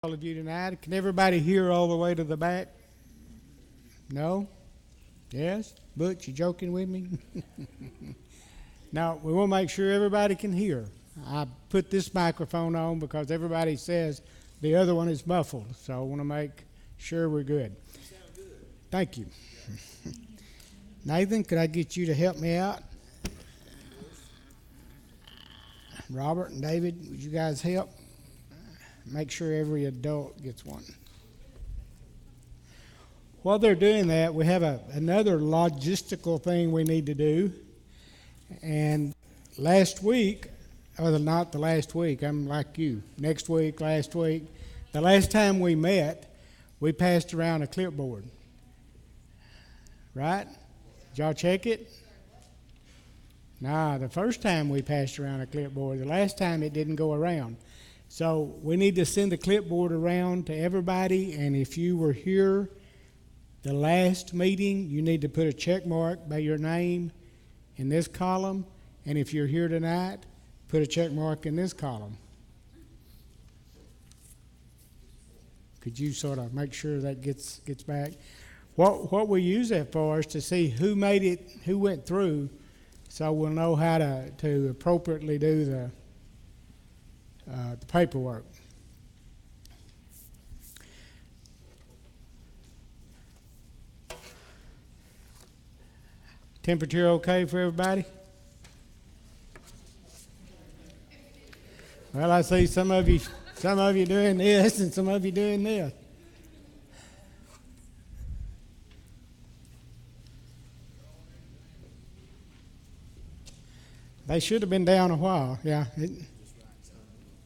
All of you tonight. Can everybody hear all the way to the back? No? Yes? Butch, you joking with me? Now, we want to make sure everybody can hear. I put this microphone on because everybody says the other one is muffled, so I want to make sure we're good. You sound good. Thank you. Nathan, could I get you to help me out? Robert and David, would you guys help? Make sure every adult gets one. While they're doing that, we have another logistical thing we need to do. And last week, or not the last week, I'm like you. Next week, last week, the last time we met, we passed around a clipboard. Right? Did y'all check it? Nah, the first time we passed around a clipboard. The last time it didn't go around. So we need to send the clipboard around to everybody, and if you were here the last meeting, you need to put a check mark by your name in this column, and if you're here tonight, put a check mark in this column. Could you sort of make sure that gets back? What we use that for is to see who made it, who went through, so we'll know how to appropriately do the paperwork. Temperature okay for everybody? Well, I see some of you doing this and some of you doing this. They should have been down a while, yeah.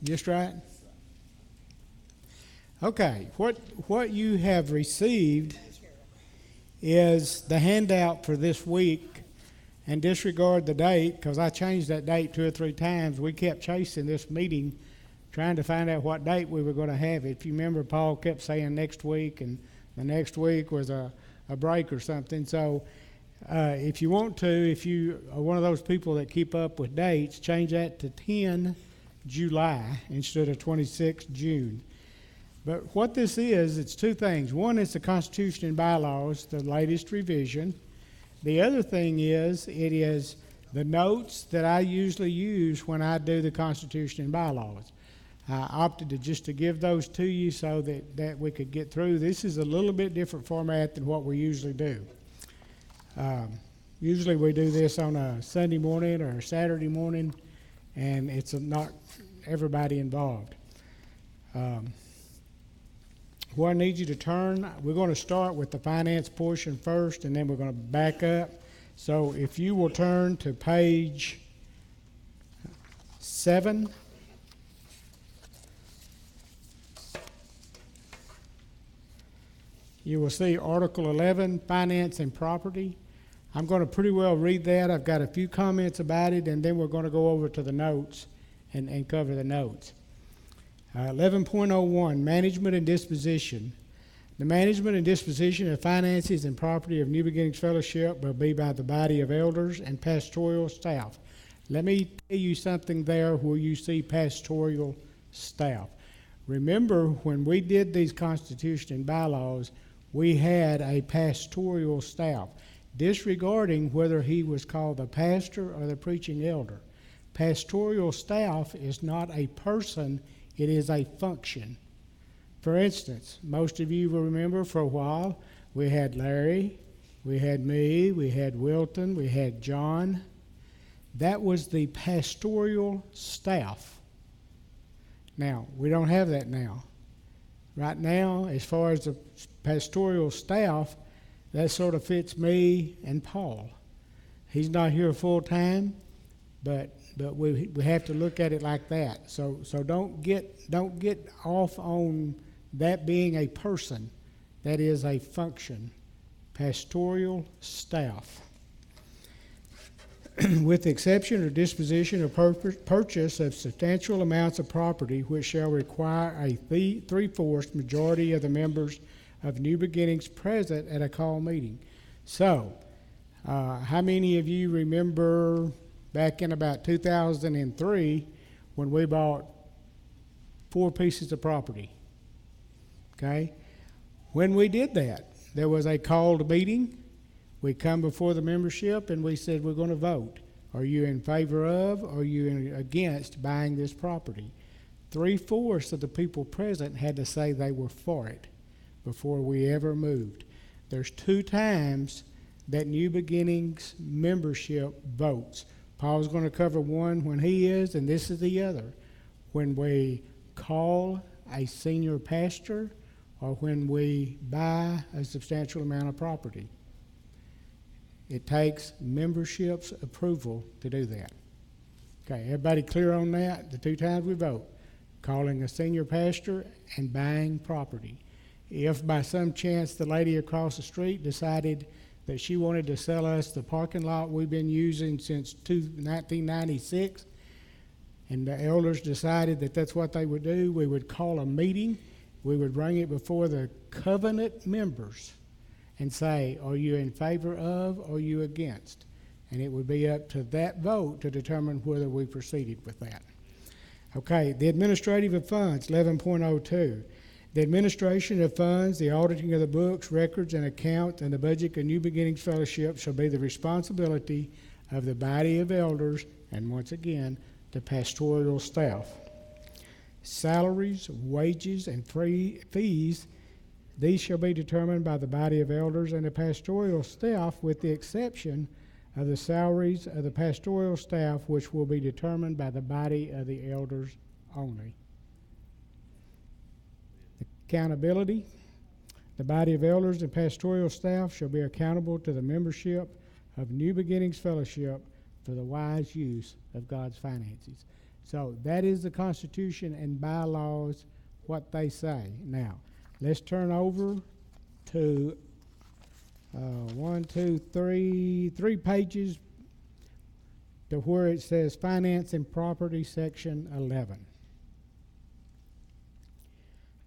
Just right? Okay, what you have received is the handout for this week, and disregard the date because I changed that date 2 or 3 times. We kept chasing this meeting trying to find out what date we were going to have it. If you remember, Paul kept saying next week, and the next week was a break or something. So if you want to, if you are one of those people that keep up with dates, change that to 10 July instead of 26 June. But what this is, it's 2 things. One is the Constitution and Bylaws, the latest revision. The other thing is, it is the notes that I usually use when I do the Constitution and Bylaws. I opted to give those to you so that we could get through. This is a little bit different format than what we usually do. Usually we do this on a Sunday morning or a Saturday morning, and it's not everybody involved. Where I need you to turn, we're going to start with the finance portion first, and then we're going to back up. So if you will turn to page 7. You will see Article 11, Finance and Property. I'm going to pretty well read that. I've got a few comments about it, and then we're going to go over to the notes and cover the notes. 11.01, Management and Disposition. The management and disposition of finances and property of New Beginnings Fellowship will be by the body of elders and pastoral staff. Let me tell you something there where you see pastoral staff. Remember, when we did these Constitution and Bylaws, we had a pastoral staff, disregarding whether he was called the pastor or the preaching elder. Pastoral staff is not a person, it is a function. For instance, most of you will remember for a while, we had Larry, we had me, we had Wilton, we had John. That was the pastoral staff. Now, we don't have that now. Right now, as far as the pastoral staff, that sort of fits me and Paul. He's not here full time, but we have to look at it like that. So don't get off on that being a person. That is a function. Pastoral staff. With the exception or disposition or purchase of substantial amounts of property which shall require a 3/4 majority of the members of New Beginnings present at a call meeting. So, how many of you remember back in about 2003 when we bought 4 pieces of property? Okay? When we did that, there was a called meeting. We come before the membership and we said, we're going to vote. Are you in favor of, or are you against buying this property? 3/4 of the people present had to say they were for it before we ever moved. There's 2 times that New Beginnings membership votes. Paul's going to cover one when he is, and this is the other. When we call a senior pastor or when we buy a substantial amount of property. It takes membership's approval to do that. Okay, everybody clear on that? The 2 times we vote, calling a senior pastor and buying property. If by some chance the lady across the street decided that she wanted to sell us the parking lot we've been using since 1996, and the elders decided that that's what they would do, we would call a meeting. We would bring it before the covenant members and say, are you in favor of, or are you against? And it would be up to that vote to determine whether we proceeded with that. Okay, the administrative of funds, 11.02. The administration of funds, the auditing of the books, records, and accounts, and the budget of New Beginnings Fellowship shall be the responsibility of the body of elders, and once again, the pastoral staff. Salaries, wages, and fees, these shall be determined by the body of elders and the pastoral staff, with the exception of the salaries of the pastoral staff, which will be determined by the body of the elders only. Accountability. The body of elders and pastoral staff shall be accountable to the membership of New Beginnings Fellowship for the wise use of God's finances. So that is the Constitution and bylaws, what they say. Now, let's turn over to 3 pages to where it says Finance and Property, Section 11.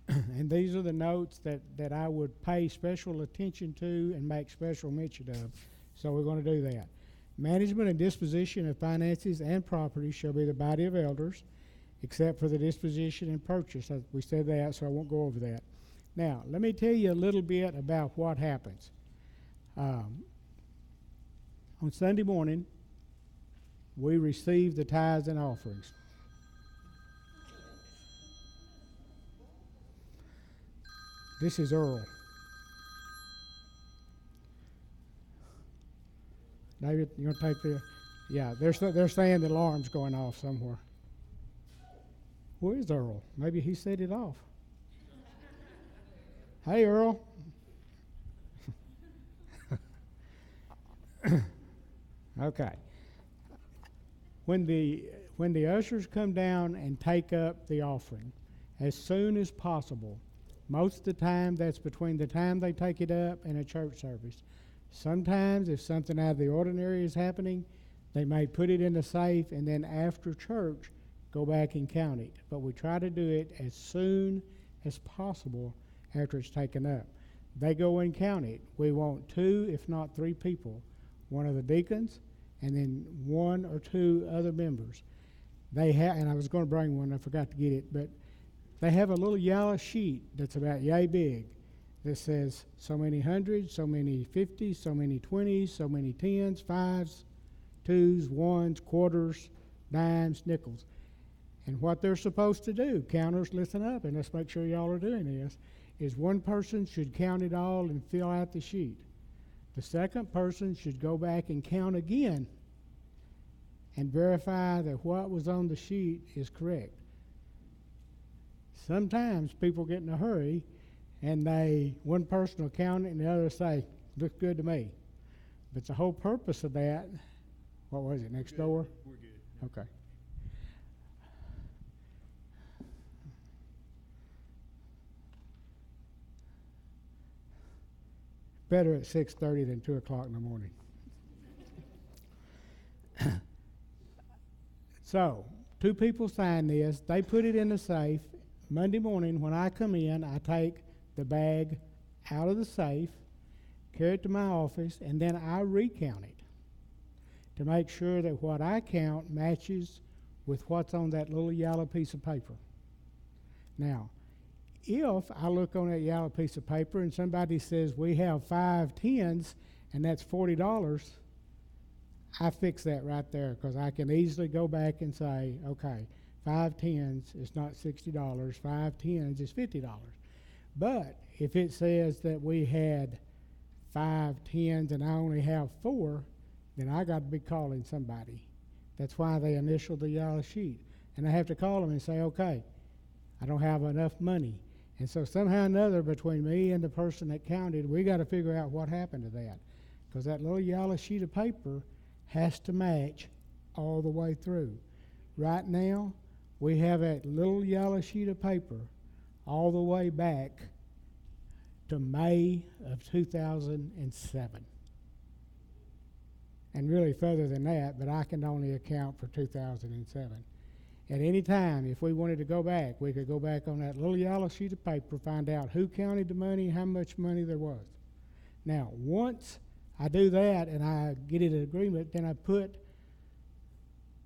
And these are the notes that I would pay special attention to and make special mention of. So we're going to do that. Management and disposition of finances and property shall be the body of elders, except for the disposition and purchase. We said that, so I won't go over that. Now, let me tell you a little bit about what happens. On Sunday morning, we receive the tithes and offerings. This is Earl. David, you want to take the... Yeah, they're saying the alarm's going off somewhere. Where is Earl? Maybe he set it off. Hey, Earl. Okay. When the ushers come down and take up the offering, as soon as possible, most of the time that's between the time they take it up and a church service. Sometimes if something out of the ordinary is happening, they may put it in the safe and then after church go back and count it. But we try to do it as soon as possible after it's taken up. They go and count it. We want 2, if not 3 people, one of the deacons and then 1 or 2 other members. They have, and I was going to bring one, I forgot to get it, but they have a little yellow sheet that's about yay big that says so many hundreds, so many 50s, so many 20s, so many 10s, 5s, 2s, 1s, quarters, dimes, nickels. And what they're supposed to do, counters, listen up, and let's make sure y'all are doing this, is one person should count it all and fill out the sheet. The second person should go back and count again and verify that what was on the sheet is correct. Sometimes people get in a hurry and one person will count it and the other say, looks good to me. But the whole purpose of that, what was it, next door? We're good. Okay. Better at 6:30 than 2 o'clock in the morning. So, 2 people sign this. They put it in the safe. Monday morning, when I come in, I take the bag out of the safe, carry it to my office, and then I recount it to make sure that what I count matches with what's on that little yellow piece of paper. Now, if I look on that yellow piece of paper and somebody says we have 5 tens and that's $40, I fix that right there because I can easily go back and say, okay, 5 tens is not $60, 5 tens is $50. But if it says that we had 5 tens and I only have 4, then I got to be calling somebody. That's why they initialed the yellow sheet. And I have to call them and say, okay, I don't have enough money. And so somehow or another, between me and the person that counted, we got to figure out what happened to that. Because that little yellow sheet of paper has to match all the way through. Right now, we have that little yellow sheet of paper all the way back to May of 2007. And really further than that, but I can only account for 2007. At any time, if we wanted to go back, we could go back on that little yellow sheet of paper, find out who counted the money, how much money there was. Now, once I do that and I get it an agreement, then I put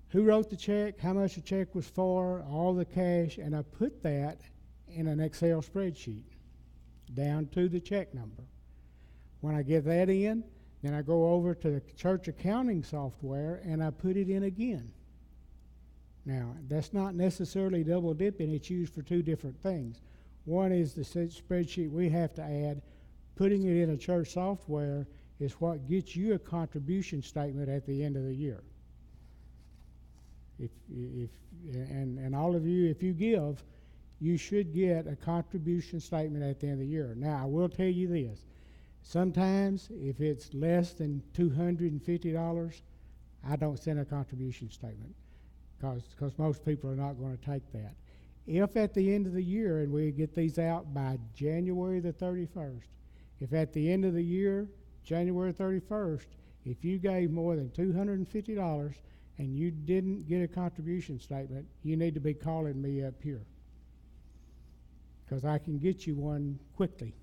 who wrote the check, how much the check was for, all the cash, and I put that in an Excel spreadsheet down to the check number. When I get that in, then I go over to the church accounting software and I put it in again. Now, that's not necessarily double dipping. It's used for 2 different things. One is the spreadsheet we have to add. Putting it in a church software is what gets you a contribution statement at the end of the year. And all of you, if you give, you should get a contribution statement at the end of the year. Now, I will tell you this. Sometimes, if it's less than $250, I don't send a contribution statement because most people are not going to take that. If at the end of the year, and we get these out by January the 31st, if at the end of the year, January 31st, if you gave more than $250 and you didn't get a contribution statement, you need to be calling me up here because I can get you one quickly.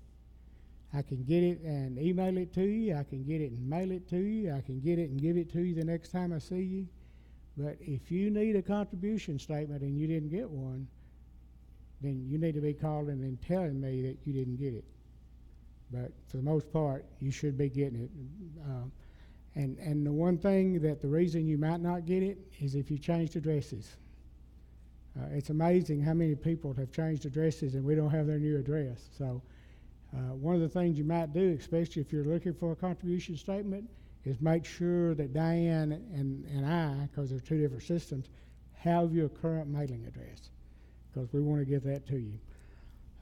I can get it and email it to you. I can get it and mail it to you. I can get it and give it to you the next time I see you. But if you need a contribution statement and you didn't get one, then you need to be calling and telling me that you didn't get it. But for the most part, you should be getting it. And the one thing that the reason you might not get it is if you changed addresses. It's amazing how many people have changed addresses and we don't have their new address. So one of the things you might do, especially if you're looking for a contribution statement, is make sure that Diane and I, because they're 2 different systems, have your current mailing address, because we want to get that to you.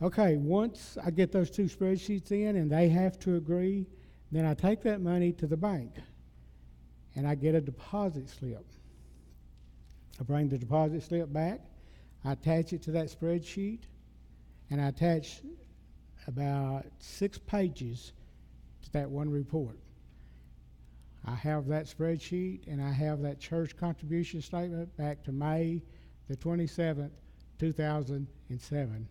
Okay, once I get those 2 spreadsheets in and they have to agree, then I take that money to the bank and I get a deposit slip. I bring the deposit slip back, I attach it to that spreadsheet, and I attach about 6 pages to that one report. I have that spreadsheet and I have that church contribution statement back to May the 27th, 2007.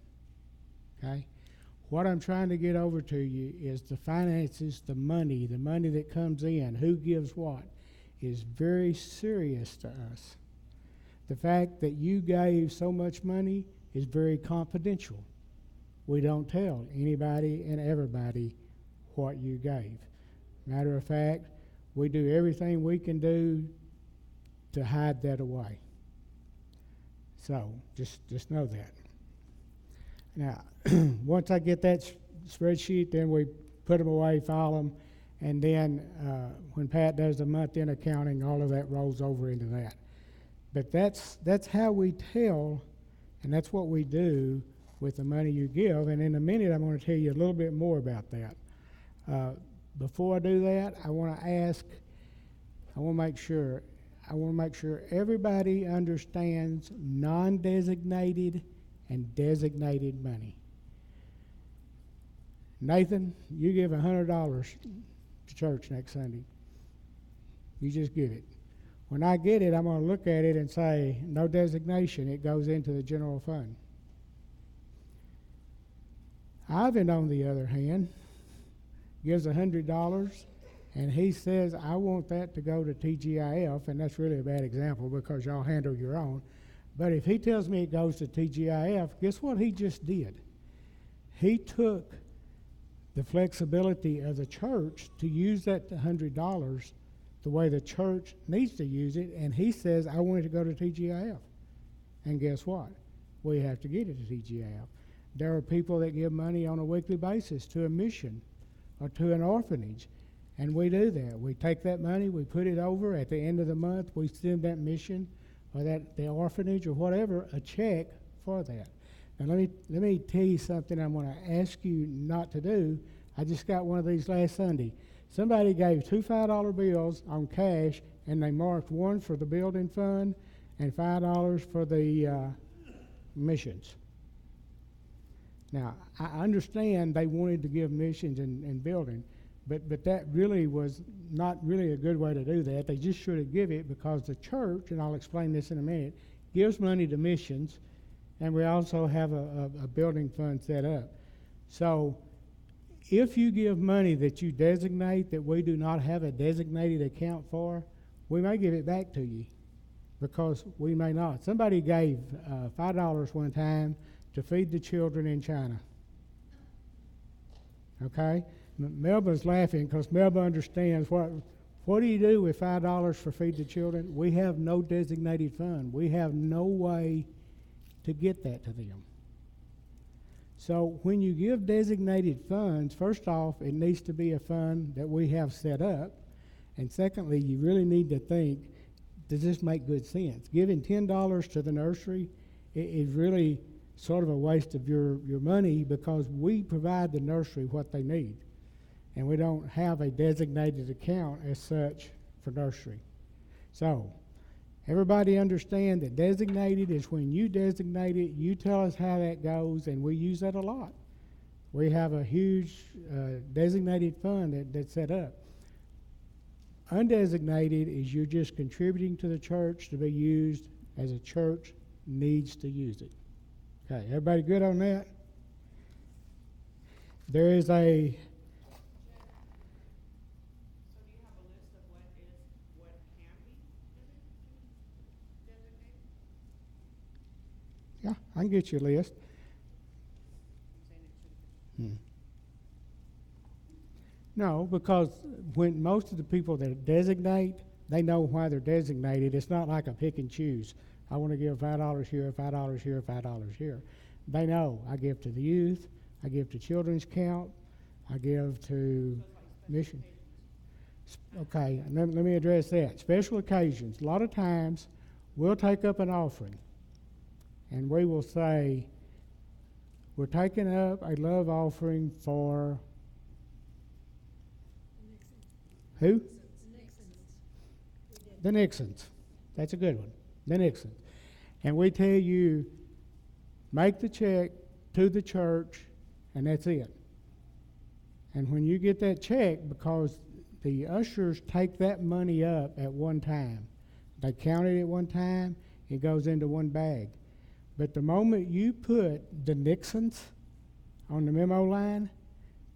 Okay? What I'm trying to get over to you is the finances, the money that comes in, who gives what, is very serious to us. The fact that you gave so much money is very confidential. We don't tell anybody and everybody what you gave. Matter of fact, we do everything we can do to hide that away. So just know that. Now, once I get that spreadsheet, then we put them away, file them, and then when Pat does the month-end accounting, all of that rolls over into that. But that's how we tell, and that's what we do with the money you give. And in a minute, I'm going to tell you a little bit more about that. Before I do that, I want to make sure everybody understands non-designated and designated money. Nathan, you give $100 to church next Sunday. You just give it. When I get it, I'm going to look at it and say, no designation, it goes into the general fund. Ivan, on the other hand, gives $100, and he says, I want that to go to TGIF, and that's really a bad example because y'all handle your own. But if he tells me it goes to TGIF, guess what he just did? he took the flexibility of the church to use that $100 the way the church needs to use it, and he says, I want it to go to TGIF. And guess what? We have to get it to TGIF. There are people that give money on a weekly basis to a mission or to an orphanage, and we do that. We take that money, we put it over at the end of the month, we send that mission or the orphanage or whatever a check for that. Now let me tell you something I'm going to ask you not to do. I just got one of these last Sunday. Somebody gave two $5 bills on cash, and they marked one for the building fund and $5 for the missions. Now, I understand they wanted to give missions and building, but that really was not really a good way to do that. They just should have given it, because the church, and I'll explain this in a minute, gives money to missions, and we also have a building fund set up. So if you give money that you designate that we do not have a designated account for, we may give it back to you, because we may not. Somebody gave $5 one time to feed the children in China. Okay? Melba's laughing because Melba understands what do you do with $5 for feed the children? We have no designated fund. We have no way to get that to them. So when you give designated funds, first off, it needs to be a fund that we have set up. And secondly, you really need to think, does this make good sense? Giving $10 to the nursery is really sort of a waste of your money, because we provide the nursery what they need. And we don't have a designated account as such for nursery. So everybody understand that designated is when you designate it, you tell us how that goes, and we use that a lot. We have a huge designated fund that's set up. Undesignated is you're just contributing to the church to be used as a church needs to use it. Okay, everybody good on that? There is a... So do you have a list of what can be designated? Yeah, I can get you a list. I'm saying it should be. No, because when most of the people that designate, they know why they're designated. It's not like a pick and choose. I want to give $5 here, $5 here, $5 here. They know I give to the youth, I give to children's camp, I give to mission. Okay, let me address that. Special occasions. A lot of times we'll take up an offering and we will say, we're taking up a love offering for who? The Nixons. That's a good one. The Nixons. And we tell you, make the check to the church, and that's it. And when you get that check, because the ushers take that money up at one time, they count it at one time, it goes into one bag. But the moment you put the Nixons on the memo line,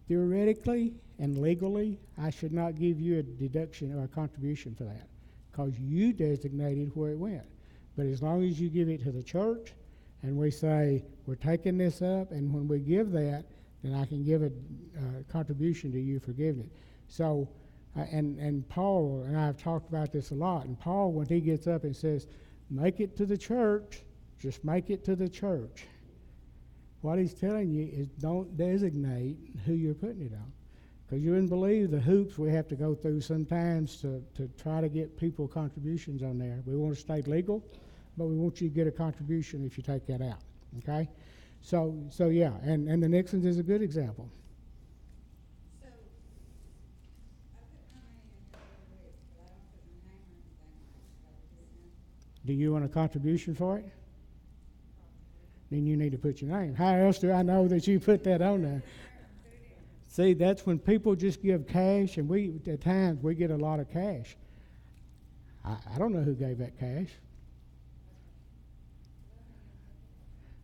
theoretically and legally, I should not give you a deduction or a contribution for that, because you designated where it went. But as long as you give it to the church, and we say, we're taking this up, and when we give that, then I can give a contribution to you for giving it. So, and Paul and I have talked about this a lot, and Paul, when he gets up and says, make it to the church, just make it to the church. What he's telling you is don't designate who you're putting it on. Because you wouldn't believe the hoops we have to go through sometimes to try to get people contributions on there. We want to stay legal, but we want you to get a contribution if you take that out, okay? So yeah, and the Nixons is a good example. So, I put my money into the list, but I don't put my name or anything on it. Should I do it now? Do you want a contribution for it? Then you need to put your name. How else do I know that you put that on there? See, that's when people just give cash, and at times we get a lot of cash. I don't know who gave that cash.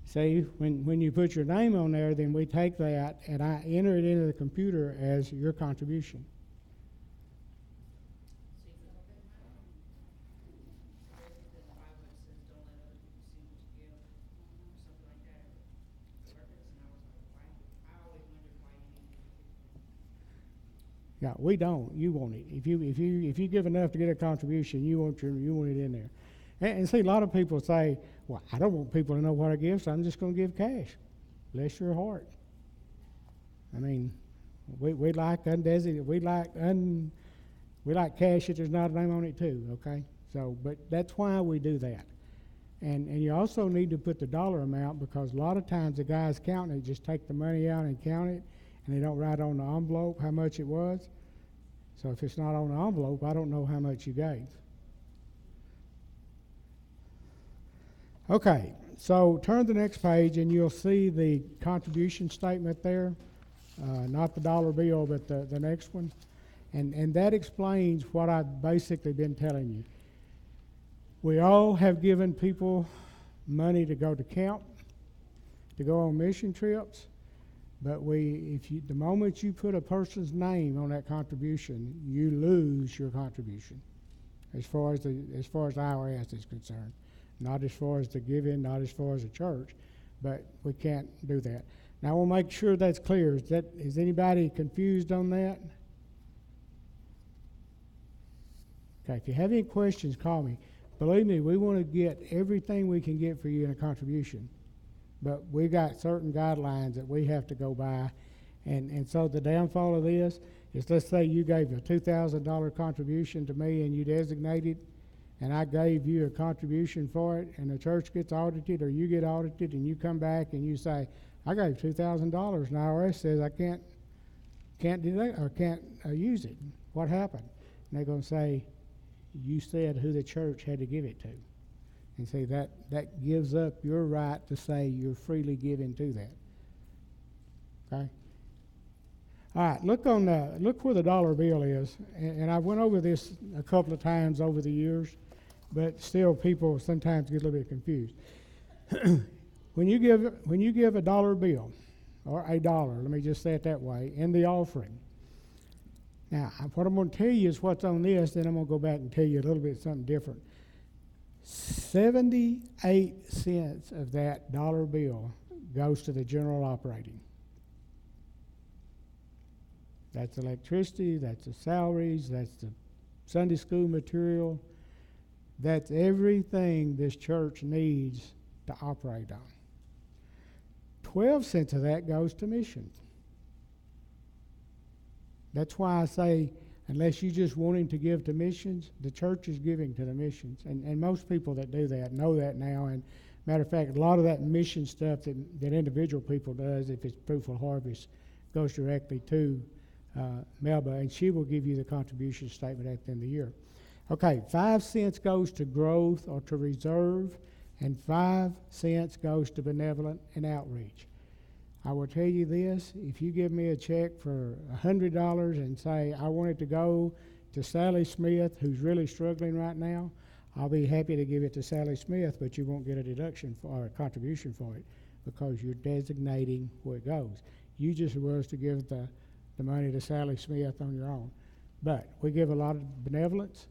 See, when you put your name on there, then we take that and I enter it into the computer as your contribution. Yeah, we don't. You want it. If you give enough to get a contribution, you want it in there. And see, a lot of people say, "Well, I don't want people to know what I give, so I'm just going to give cash." Bless your heart. I mean, we like undesignated. We like cash if there's not a name on it too. Okay, so but that's why we do that. And you also need to put the dollar amount, because a lot of times the guys counting it just take the money out and count it, and they don't write on the envelope how much it was. So if it's not on the envelope, I don't know how much you gave. Okay, so turn to the next page and you'll see the contribution statement there. Not the dollar bill, but the next one. And that explains what I've basically been telling you. We all have given people money to go to camp, to go on mission trips, but the moment you put a person's name on that contribution, you lose your contribution, as far as the IRS is concerned. Not as far as the giving, not as far as the church, but we can't do that. Now I want to make sure that's clear. Is anybody confused on that? Okay, if you have any questions, call me. Believe me, we want to get everything we can get for you in a contribution, but we got certain guidelines that we have to go by, and so the downfall of this is, let's say you gave a $2,000 contribution to me and you designated, and I gave you a contribution for it, and the church gets audited or you get audited, and you come back and you say, I gave $2,000 and IRS says I can't do that or can't use it. What happened? And they're going to say, you said who the church had to give it to. And see, that gives up your right to say you're freely giving to that. Okay? All right, look where the dollar bill is. And I went over this a couple of times over the years, but still people sometimes get a little bit confused. When you give a dollar bill, or a dollar, let me just say it that way, in the offering. Now, what I'm going to tell you is what's on this, then I'm going to go back and tell you a little bit something different. 78 cents of that dollar bill goes to the general operating. That's electricity, that's the salaries, that's the Sunday school material. That's everything this church needs to operate on. 12 cents of that goes to missions. That's why I say, unless you just wanting to give to missions, the church is giving to the missions. And most people that do that know that now. And matter of fact, a lot of that mission stuff that individual people does, if it's Fruitful Harvest, goes directly to Melba, and she will give you the contribution statement at the end of the year. Okay, 5 cents goes to growth or to reserve, and 5 cents goes to benevolent and outreach. I will tell you this, if you give me a check for $100 and say, I want it to go to Sally Smith, who's really struggling right now, I'll be happy to give it to Sally Smith, but you won't get a deduction or a contribution for it, because you're designating where it goes. You just was to give the money to Sally Smith on your own. But we give a lot of benevolence,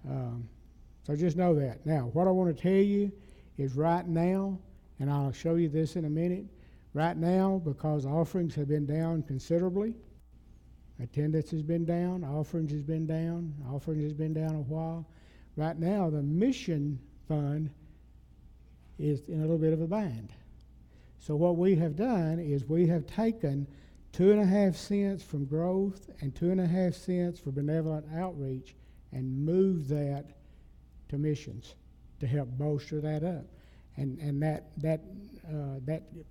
so just know that. Now, what I want to tell you is right now, and I'll show you this in a minute, right now, because offerings have been down considerably, attendance has been down, offerings has been down a while. Right now, the mission fund is in a little bit of a bind. So what we have done is we have taken 2.5 cents from growth and 2.5 cents for benevolent outreach and moved that to missions to help bolster that up. And that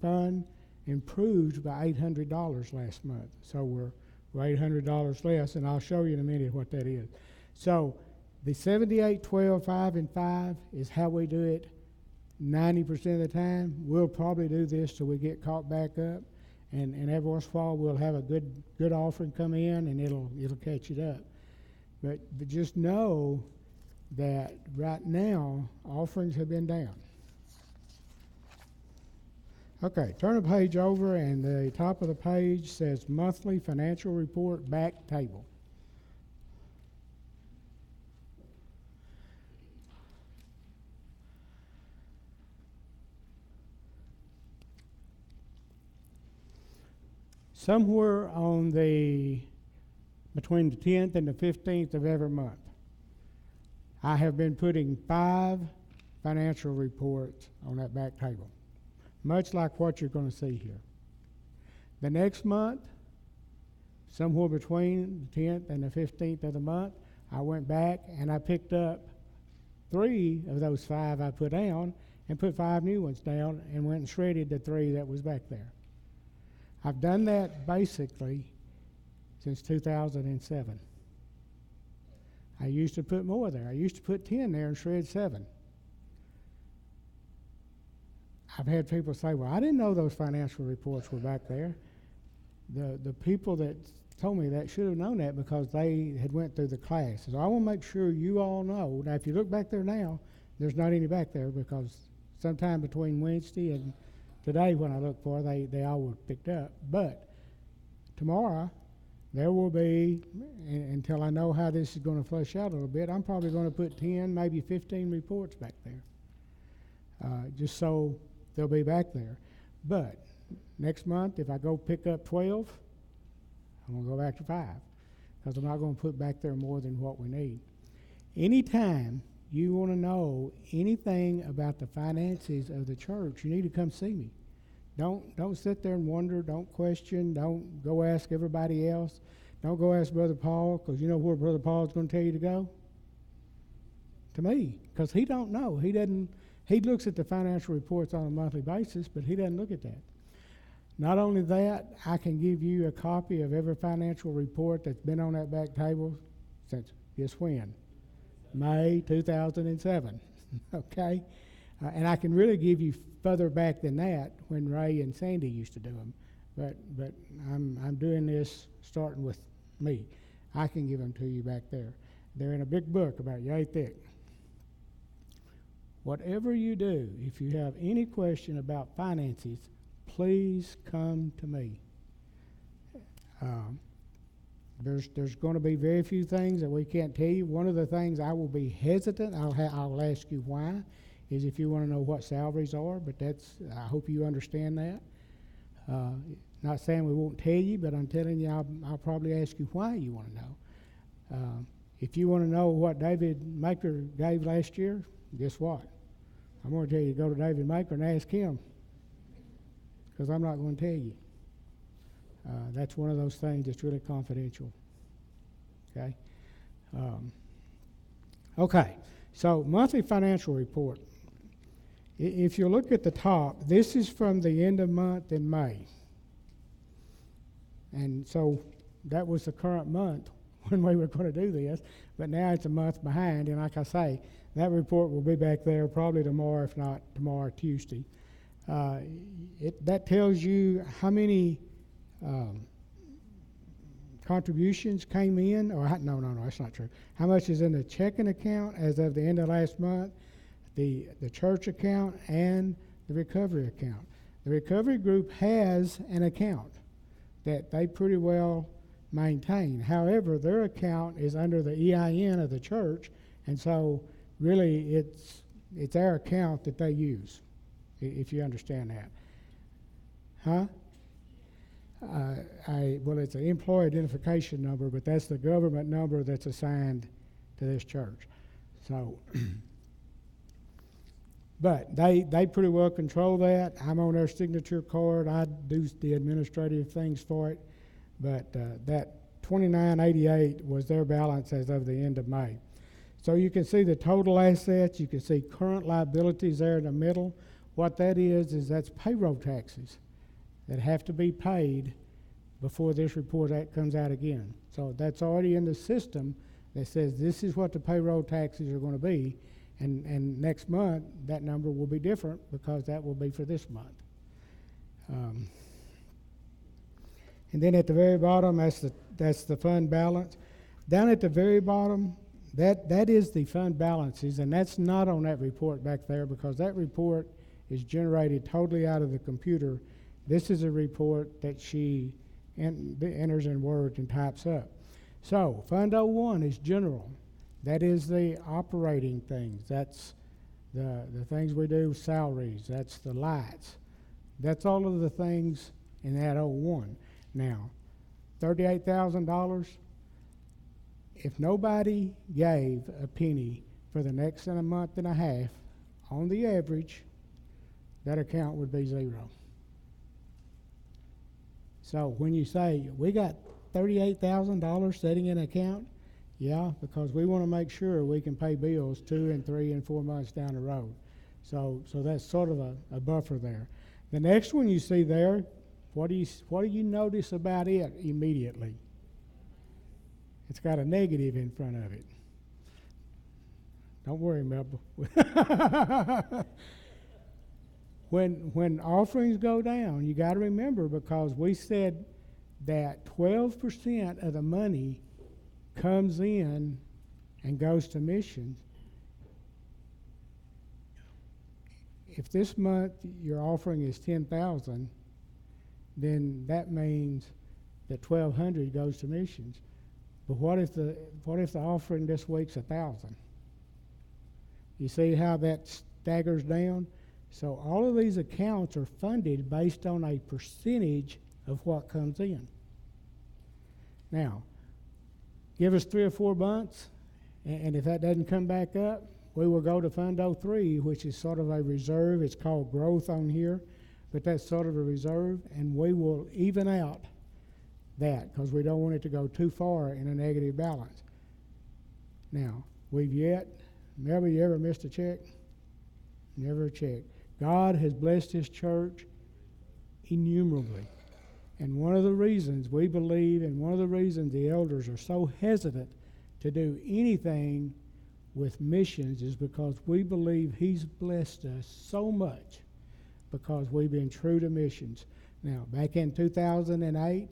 fund improved by $800 last month. So we're $800 less, and I'll show you in a minute what that is. So the 78, 12, 5, and 5 is how we do it 90% of the time. We'll probably do this till we get caught back up, and every once in a while we'll have a good offering come in, and it'll catch it up. But just know that right now offerings have been down. Okay, turn the page over, and the top of the page says monthly financial report back table. Somewhere on the between the 10th and the 15th of every month. I have been putting 5 financial reports on that back table, much like what you're going to see here. The next month, somewhere between the 10th and the 15th of the month, I went back and I picked up 3 of those 5 I put down and put 5 new ones down and went and shredded the 3 that was back there. I've done that basically since 2007. I used to put more there. I used to put 10 there and shred 7. I've had people say, well, I didn't know those financial reports were back there. The people that told me that should have known that because they had went through the class. So I want to make sure you all know. Now, if you look back there now, there's not any back there because sometime between Wednesday and today when I look for they all were picked up. But tomorrow, there will be, until I know how this is going to flush out a little bit, I'm probably going to put 10, maybe 15 reports back there, just so they'll be back there. But next month, if I go pick up 12, I'm going to go back to 5 because I'm not going to put back there more than what we need. Anytime you want to know anything about the finances of the church, you need to come see me. Don't sit there and wonder. Don't question. Don't go ask everybody else. Don't go ask Brother Paul, because you know where Brother Paul's going to tell you to go? To me, because he don't know. He doesn't. He looks at the financial reports on a monthly basis, but he doesn't look at that. Not only that, I can give you a copy of every financial report that's been on that back table since, guess when? May 2007, okay? And I can really give you further back than that when Ray and Sandy used to do them. But I'm doing this starting with me. I can give them to you back there. They're in a big book about yay thick. Whatever you do, if you have any question about finances, please come to me. There's going to be very few things that we can't tell you. One of the things I will be hesitant, I'll ask you why, is if you want to know what salaries are, but I hope you understand that. Not saying we won't tell you, but I'm telling you I'll probably ask you why you want to know. If you want to know what David Maker gave last year, guess what? I'm going to tell you to go to David Maker and ask him, because I'm not going to tell you. That's one of those things that's really confidential. Okay? Okay, so monthly financial report. If you look at the top, this is from the end of month in May. And so that was the current month when we were going to do this, but now it's a month behind, and like I say, that report will be back there probably tomorrow, if not tomorrow, Tuesday. That tells you how many contributions came in, or no, that's not true. How much is in the checking account as of the end of last month, the church account, and the recovery account. The recovery group has an account that they pretty well maintain. However, their account is under the EIN of the church, and so really it's our account that they use, if you understand that. Huh? Well, it's an employee identification number, but that's the government number that's assigned to this church. So, but they pretty well control that. I'm on their signature card. I do the administrative things for it, but that $29.88 was their balance as of the end of May. So you can see the total assets. You can see current liabilities there in the middle. What that is that's payroll taxes that have to be paid before this report comes out again. So that's already in the system that says this is what the payroll taxes are going to be, and next month that number will be different because that will be for this month. And then at the very bottom, that's the fund balance. Down at the very bottom, that is the fund balances, and that's not on that report back there because that report is generated totally out of the computer. This is a report that she enters in Word and types up. So Fund 01 is general. That is the operating things. That's the things we do, salaries. That's the lights. That's all of the things in that 01. Now, $38,000, if nobody gave a penny for the next month and a half, on the average, that account would be zero. So when you say, we got $38,000 sitting in an account, yeah, because we want to make sure we can pay bills 2 and 3 and 4 months down the road. So that's sort of a buffer there. The next one you see there, what do you notice about it immediately? It's got a negative in front of it. Don't worry, Melba. When offerings go down, you got to remember, because we said that 12% of the money comes in and goes to missions. If this month your offering is 10,000, then that means that 1,200 goes to missions. But what if the offering this week's 1,000? You see how that staggers down? So all of these accounts are funded based on a percentage of what comes in. Now, give us 3 or 4 months, and if that doesn't come back up, we will go to Fund 03, which is sort of a reserve. It's called growth on here, but that's sort of a reserve, and we will even out that because we don't want it to go too far in a negative balance. Now, never you ever missed a check? Never a check. God has blessed His church innumerably. And one of the reasons we believe, and one of the reasons the elders are so hesitant to do anything with missions, is because we believe He's blessed us so much because we've been true to missions. Now, back in 2008,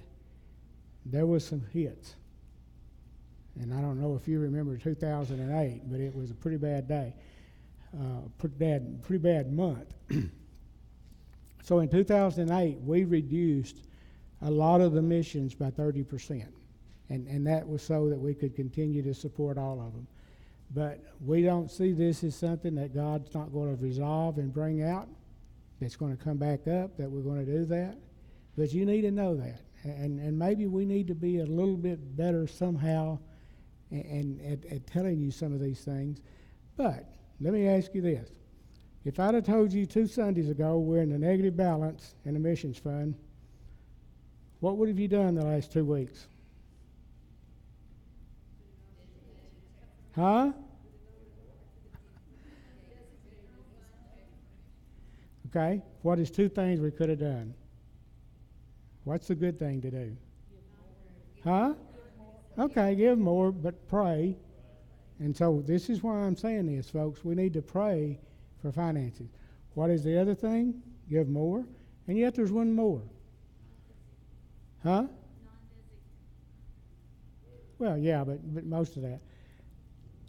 there was some hits. And I don't know if you remember 2008, but it was a pretty bad day, pretty bad month. So in 2008, we reduced a lot of the missions by 30%. And that was so that we could continue to support all of them. But we don't see this as something that God's not going to resolve and bring out, that's going to come back up, that we're going to do that. But you need to know that. And maybe we need to be a little bit better somehow at telling you some of these things. But let me ask you this. If I'd have told you 2 Sundays ago we're in a negative balance in the missions fund, what would have you done the last 2 weeks? Huh? Okay, what is 2 things we could have done? What's the good thing to do? Huh? Okay, give more, but pray. And so this is why I'm saying this, folks. We need to pray for finances. What is the other thing? Give more. And yet there's one more. Huh? Well, yeah, but most of that.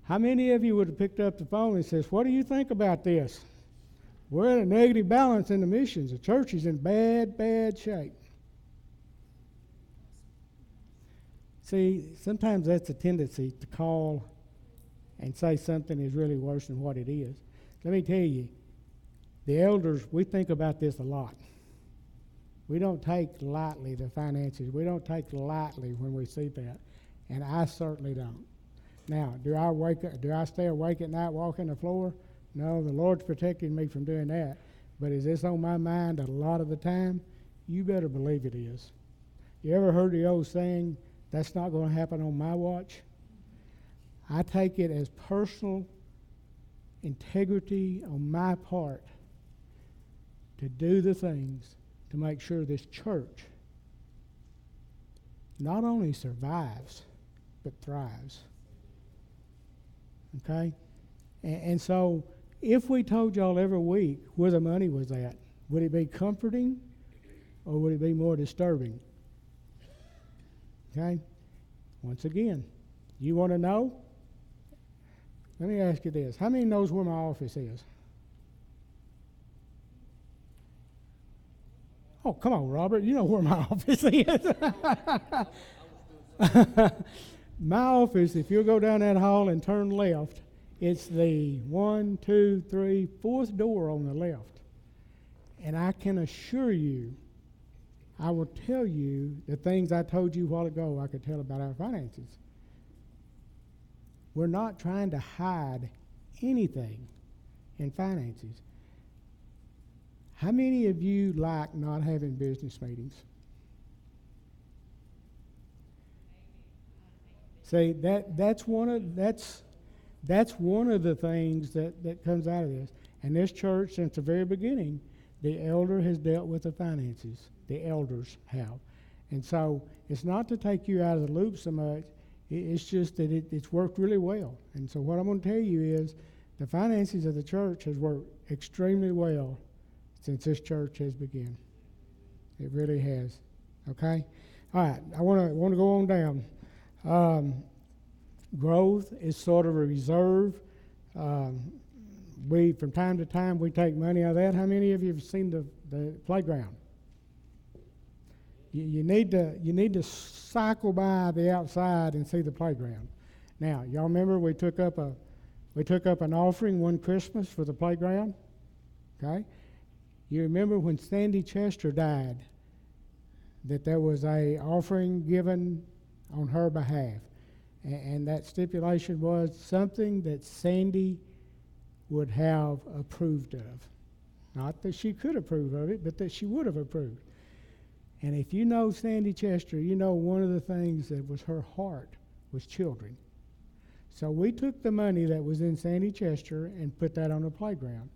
How many of you would have picked up the phone and says, what do you think about this? We're in a negative balance in the missions. The church is in bad, bad shape. See, sometimes that's a tendency to call and say something is really worse than what it is. Let me tell you, the elders, we think about this a lot. We don't take lightly the finances. We don't take lightly when we see that, and I certainly don't. Now, do I stay awake at night walking the floor? No, the Lord's protecting me from doing that. But is this on my mind a lot of the time? You better believe it is. You ever heard the old saying, that's not going to happen on my watch? I take it as personal integrity on my part to do the things to make sure this church not only survives, but thrives. Okay? And so, if we told y'all every week where the money was at, would it be comforting or would it be more disturbing? Okay? Once again, you want to know? Let me ask you this. How many knows where my office is? Oh, come on, Robert. You know where my office is. My office, if you'll go down that hall and turn left, it's the 1, 2, 3, 4th door on the left. And I can assure you, I will tell you the things I told you a while ago I could tell about our finances. We're not trying to hide anything in finances. How many of you like not having business meetings? See, that's one of the things that comes out of this. And this church, since the very beginning, the elder has dealt with the finances. The elders have. And so it's not to take you out of the loop so much. It's just that it's worked really well. And so what I'm going to tell you is the finances of the church has worked extremely well since this church has begun. It really has. Okay? All right. I want to go on down. Growth is sort of a reserve. We, from time to time, we take money out of that. How many of you have seen the playground? You need to cycle by the outside and see the playground. Now, y'all remember we took up an offering one Christmas for the playground? Okay? You remember when Sandy Chester died, that there was a offering given on her behalf. And that stipulation was something that Sandy would have approved of. Not that she could approve of it, but that she would have approved. And if you know Sandy Chester, you know one of the things that was her heart was children. So we took the money that was in Sandy Chester and put that on a playground.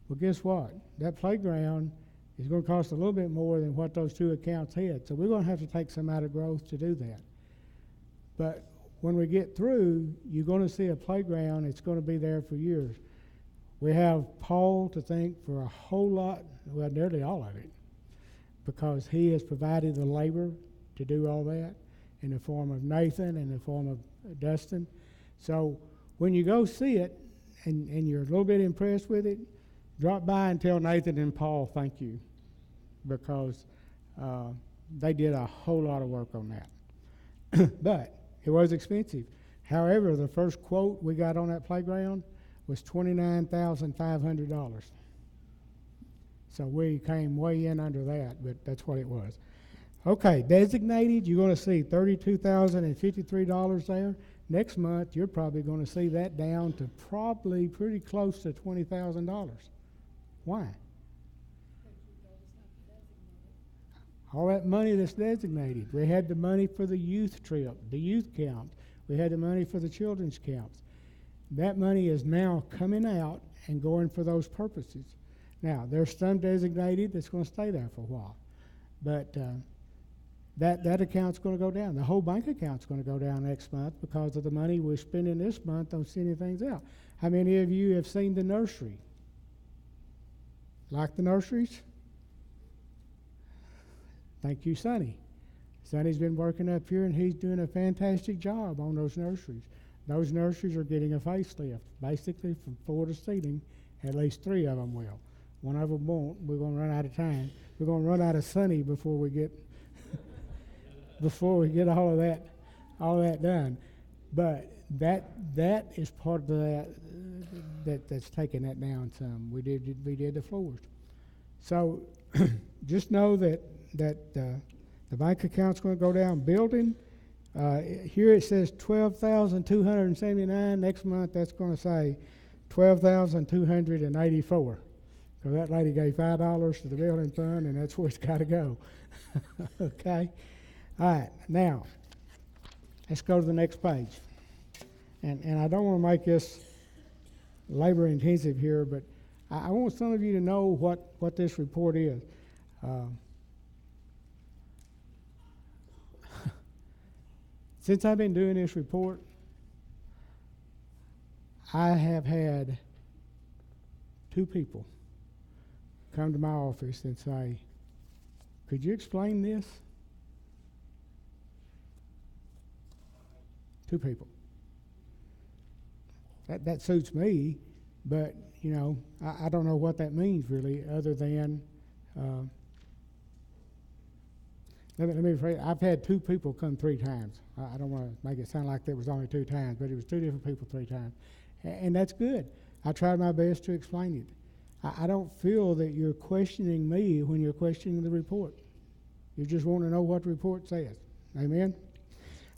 Well, guess what? That playground is going to cost a little bit more than what those two accounts had. So we're going to have to take some out of growth to do that. But when we get through, you're going to see a playground. It's going to be there for years. We have Paul to thank for a whole lot, well, nearly all of it, because he has provided the labor to do all that in the form of Nathan and the form of Dustin. So when you go see it and you're a little bit impressed with it, drop by and tell Nathan and Paul thank you, because they did a whole lot of work on that. But it was expensive. However, the first quote we got on that playground was $29,500. So we came way in under that, but that's what it was. Okay, designated, you're going to see $32,053 there. Next month, you're probably going to see that down to probably pretty close to $20,000. Why? All that money that's designated. We had the money for the youth trip, the youth camp. We had the money for the children's camps. That money is now coming out and going for those purposes. Now, there's some designated that's going to stay there for a while. But that account's going to go down. The whole bank account's going to go down next month because of the money we're spending this month on sending things out. How many of you have seen the nursery? Like the nurseries? Thank you, Sonny. Sonny's been working up here, and he's doing a fantastic job on those nurseries. Those nurseries are getting a facelift, basically from floor to ceiling. At least 3 of them will. One of them won't. We're going to run out of time. We're going to run out of Sonny before we get all of that done. But that is part of that's taking that down some. We did the floors. So just know that the bank account's going to go down. Building, here it says $12,279. Next month that's going to say $12,284. So that lady gave $5 to the building fund, and that's where it's got to go. Okay? All right, now, let's go to the next page. And I don't want to make this labor intensive here, but I want some of you to know what this report is. Since I've been doing this report, I have had 2 people come to my office and say, could you explain this? 2 people. That suits me, but, you know, I don't know what that means really, other than, let me rephrase. I've had 2 people come 3 times. I don't want to make it sound like there was only 2 times, but it was 2 different people 3 times. And that's good. I tried my best to explain it. I don't feel that you're questioning me when you're questioning the report. You just want to know what the report says. Amen?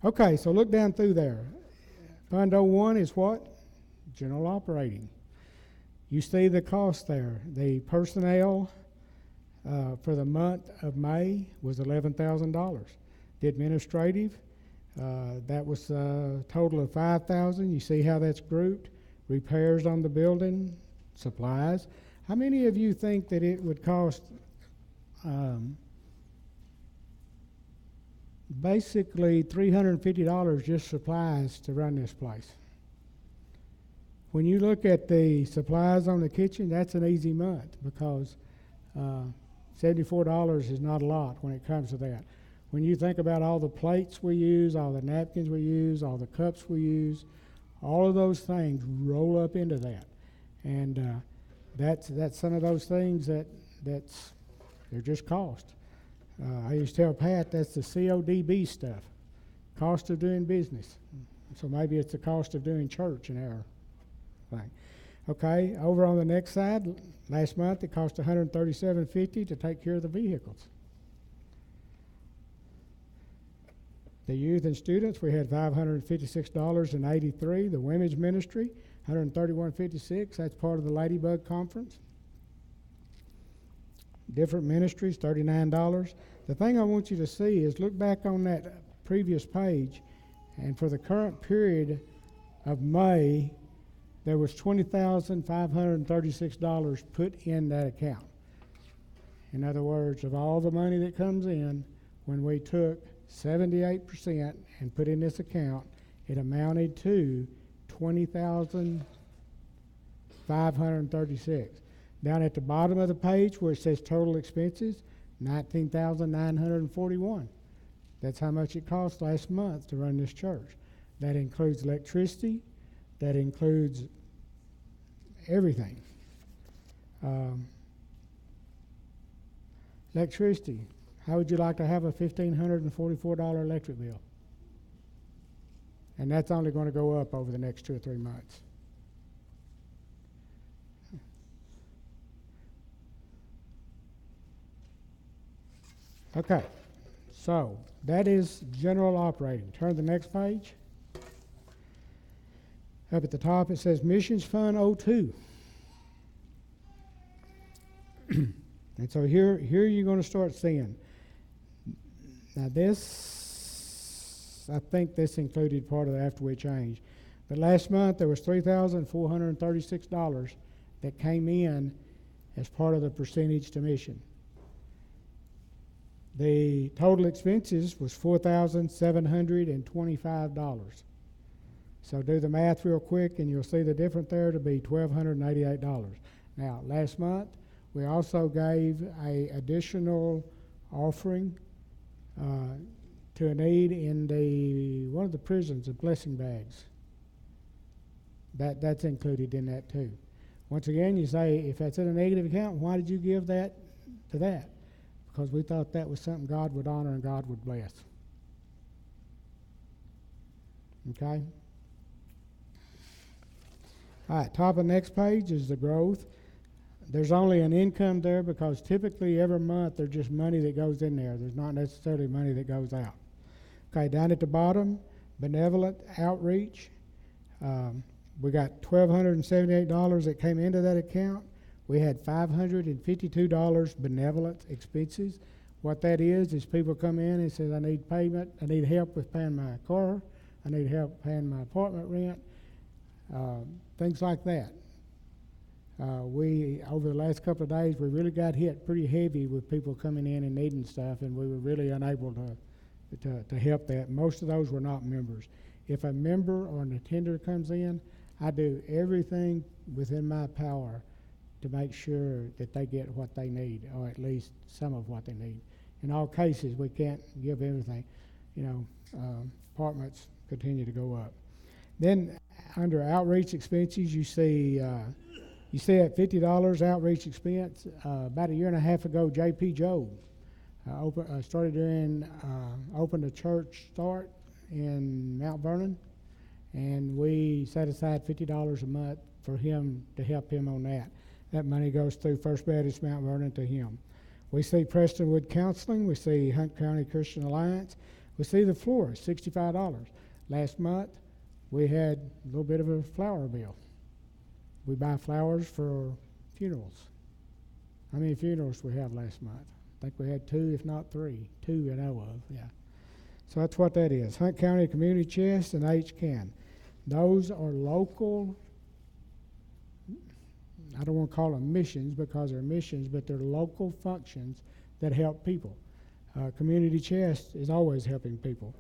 Okay, so look down through there. Fund 01 is what? General operating. You see the cost there. The personnel for the month of May was $11,000. The administrative, that was a total of $5,000. You see how that's grouped? Repairs on the building, supplies. How many of you think that it would cost basically $350 just supplies to run this place? When you look at the supplies on the kitchen, that's an easy month because $74 is not a lot when it comes to that. When you think about all the plates we use, all the napkins we use, all the cups we use, all of those things roll up into that. And that's some of those things they're just cost. I used to tell Pat that's the CODB stuff, cost of doing business. So maybe it's the cost of doing church in our thing. Okay, over on the next side, last month it cost $137.50 to take care of the vehicles. The youth and students, we had $556.83. The women's ministry, $131.56. That's part of the Ladybug Conference. Different ministries, $39. The thing I want you to see is look back on that previous page, and for the current period of May, there was $20,536 put in that account. In other words, of all the money that comes in, when we took 78% and put in this account, it amounted to $20,536. Down at the bottom of the page where it says total expenses, $19,941. That's how much it cost last month to run this church. That includes electricity. That includes everything. Electricity. How would you like to have a $1,544 electric bill? And that's only going to go up over the next 2 or 3 months. Okay, so that is general operating. Turn to the next page. Up at the top it says Missions Fund 02. And so here you're going to start seeing. Now this, I think this included part of the after we changed. But last month there was $3,436 that came in as part of the percentage to mission. The total expenses was $4,725. So do the math real quick and you'll see the difference there to be $1,288. Now last month we also gave an additional offering to a need in one of the prisons, the blessing bags. That's included in that too. Once again, you say, if that's in a negative account, why did you give that to that? Because we thought that was something God would honor and God would bless. Okay? All right, top of the next page is the growth. There's only an income there because typically every month there's just money that goes in there. There's not necessarily money that goes out. Okay, down at the bottom, benevolent outreach. We got $1,278 that came into that account. We had $552 benevolent expenses. What that is people come in and say, I need payment, I need help with paying my car, I need help paying my apartment rent, things like that. We, over the last couple of days, we really got hit pretty heavy with people coming in and needing stuff, and we were really unable to help that. Most of those were not members. If a member or an attender comes in, I do everything within my power to make sure that they get what they need, or at least some of what they need. In all cases, we can't give everything. Apartments continue to go up. Then under outreach expenses, you see at $50 outreach expense. About a year and a half ago, J.P. Job opened a church start in Mount Vernon, and we set aside $50 a month for him to help him on that. That money goes through First Baptist Mount Vernon to him. We see Prestonwood Counseling. We see Hunt County Christian Alliance. We see the florist, $65. Last month, we had a little bit of a flower bill. We buy flowers for funerals. How many funerals we have last month? I think we had 2, if not 3. 2 I know of, yeah. So that's what that is. Hunt County Community Chest and HCAN. Those are local, I don't want to call them missions because they're missions, but they're local functions that help people. Community Chest is always helping people.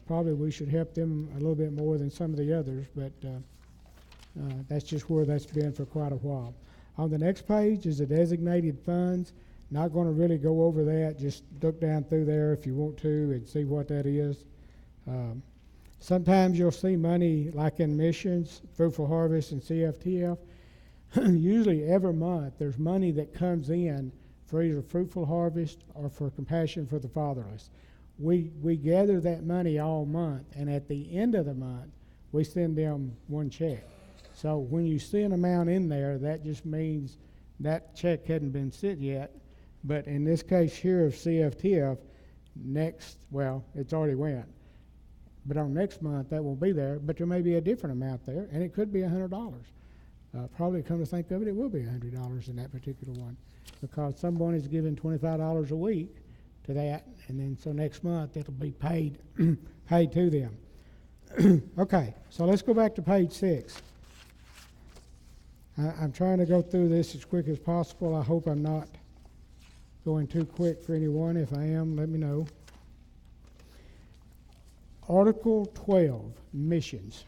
Probably we should help them a little bit more than some of the others, but that's just where that's been for quite a while. On the next page is the designated funds. Not going to really go over that. Just look down through there if you want to and see what that is. Sometimes you'll see money like in missions, Fruitful Harvest, and CFTF. Usually every month there's money that comes in for either Fruitful Harvest or for Compassion for the Fatherless. We gather that money all month, and at the end of the month, we send them one check. So when you see an amount in there, that just means that check hadn't been sent yet. But in this case here of CFTF, it's already went. But on next month, that won't be there, but there may be a different amount there, and it could be $100. Probably come to think of it, it will be $100 in that particular one, because someone is giving $25 a week to that, and then so next month it'll be paid paid to them. Okay, so let's go back to page 6. I'm trying to go through this as quick as possible. I hope I'm not going too quick for anyone. If I am, let me know. Article 12, missions.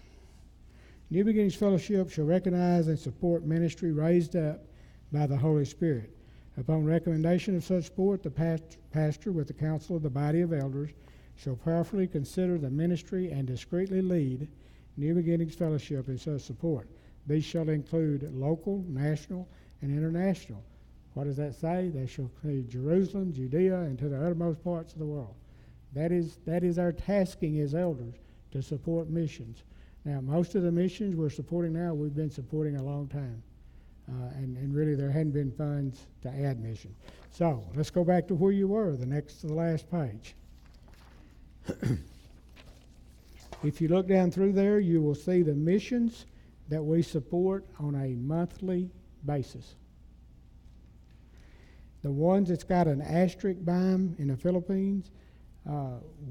New Beginnings Fellowship shall recognize and support ministry raised up by the Holy Spirit. Upon recommendation of such support, the pastor, with the counsel of the body of elders, shall prayerfully consider the ministry and discreetly lead New Beginnings Fellowship in such support. These shall include local, national, and international. What does that say? They shall include Jerusalem, Judea, and to the uttermost parts of the world. That is our tasking as elders, to support missions. Now, most of the missions we're supporting now, we've been supporting a long time. And really there hadn't been funds to add mission. So let's go back to where you were, the next to the last page. If you look down through there, you will see the missions that we support on a monthly basis. The ones that's got an asterisk by them in the Philippines,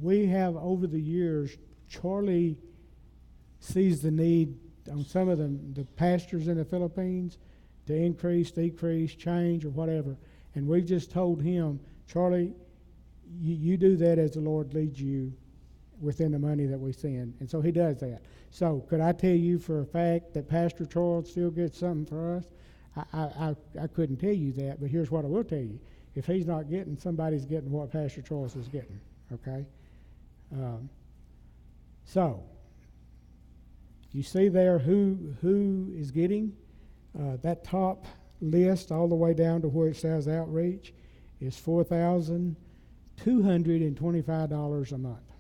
we have over the years, Charlie sees the need on some of the pastors in the Philippines to increase, decrease, change, or whatever. And we've just told him, Charlie, you do that as the Lord leads you within the money that we send. And so he does that. So could I tell you for a fact that Pastor Charles still gets something for us? I couldn't tell you that, but here's what I will tell you. If he's not getting, somebody's getting what Pastor Charles is getting, okay? So you see there who is getting. That top list all the way down to where it says outreach is $4,225 a month.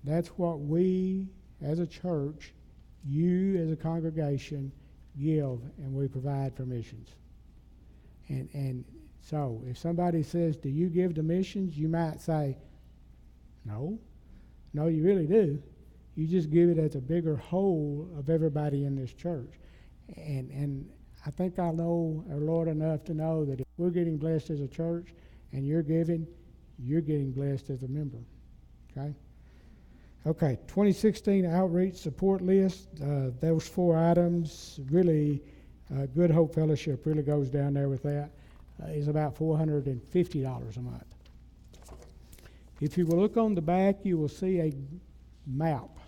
That's what we as a church, you as a congregation, give and we provide for missions. And so if somebody says, do you give to missions? You might say, no, you really do. You just give it as a bigger whole of everybody in this church. And I think I know our Lord enough to know that if we're getting blessed as a church and you're giving, you're getting blessed as a member. Okay, 2016 outreach support list. Those 4 items, really, Good Hope Fellowship really goes down there with that. Is about $450 a month. If you will look on the back, you will see a map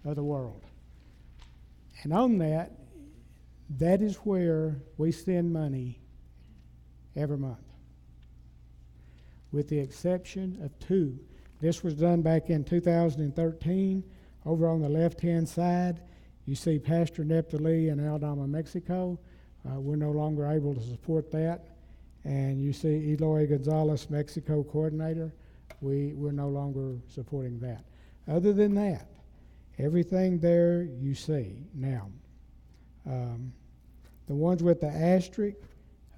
of the world. And on that is where we send money every month, with the exception of 2. This was done back in 2013. Over on the left-hand side, you see Pastor Neptali in Aldama, Mexico. We're no longer able to support that. And you see Eloy Gonzalez, Mexico coordinator. We're no longer supporting that. Other than that, everything there you see. Now, the ones with the asterisk,